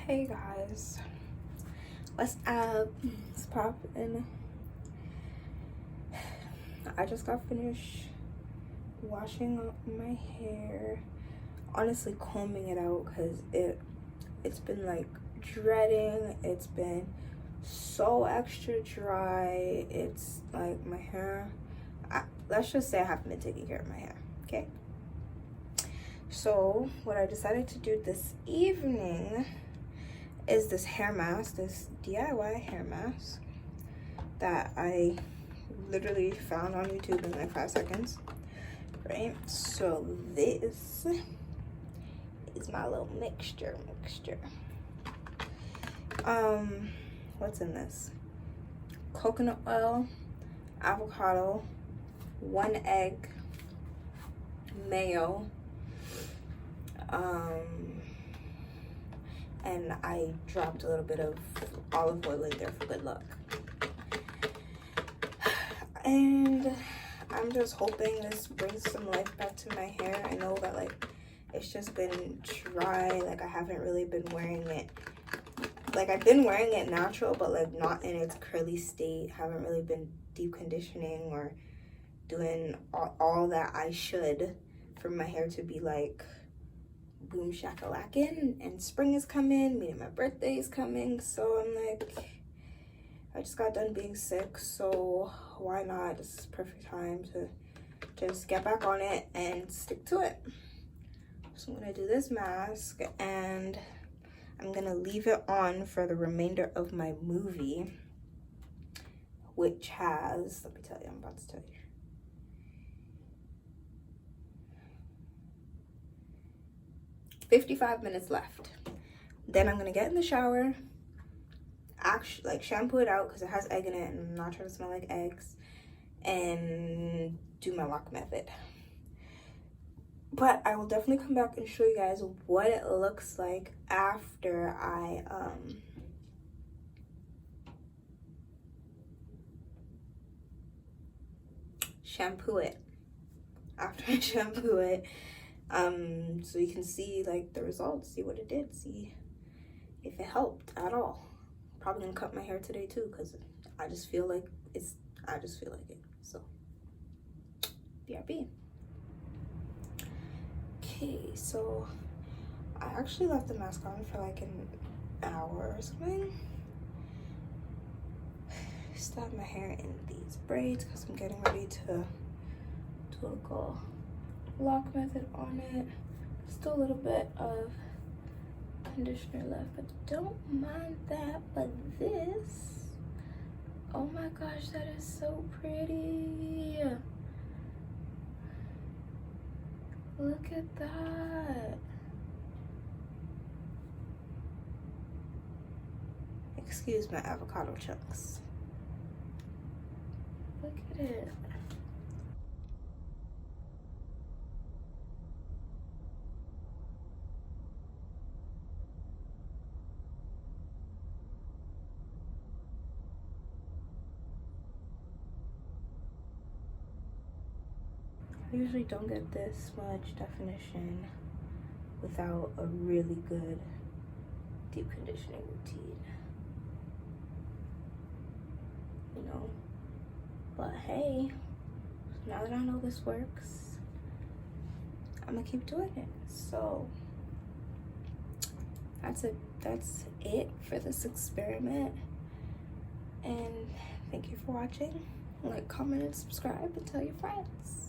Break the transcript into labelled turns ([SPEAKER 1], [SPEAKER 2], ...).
[SPEAKER 1] Hey guys, what's up? It's poppin'. I just got finished washing up my hair, honestly combing it out because it's been like dreading. It's been so extra dry. It's like my hair, let's just say I haven't been taking care of my hair, okay? So what I decided to do this evening is this hair mask, this DIY hair mask that I literally found on YouTube in like 5 seconds, right? So this is my little mixture. What's in this? Coconut oil, avocado, 1 egg, mayo, and I dropped a little bit of olive oil in there for good luck. And I'm just hoping this brings some life back to my hair. I know that like it's just been dry, like I haven't really been wearing it. Like I've been wearing it natural, but like not in its curly state. Haven't really been deep conditioning or doing all that I should for my hair to be like boom shakalackin'. And spring is coming, meaning my birthday is coming, so I'm like, I just got done being sick, so why not? This is perfect time to just get back on it and stick to it. So I'm gonna do this mask and I'm gonna leave it on for the remainder of my movie, which has, let me tell you, I'm about to tell you. "55 minutes left. Then I'm gonna get in the shower, actually like shampoo it out because it has egg in it and I'm not trying to smell like eggs, and do my lock method. But I will definitely come back and show you guys what it looks like after I shampoo it. After I shampoo it, so you can see like the results, see what it did, see if it helped at all. Probably gonna cut my hair today too because I just feel like it. So BRB. Okay, so I actually left the mask on for like an hour or something. Still have my hair in these braids because I'm getting ready to do a little lock method on it. Still a little bit of conditioner left, but don't mind that. But this, oh my gosh, that is so pretty. Look at that. Excuse my avocado chunks. Look at it. I usually don't get this much definition without a really good deep conditioning routine, you know. But hey, now that I know this works, I'm gonna keep doing it. So that's it for this experiment, and thank you for watching. Like, comment, and subscribe, and tell your friends.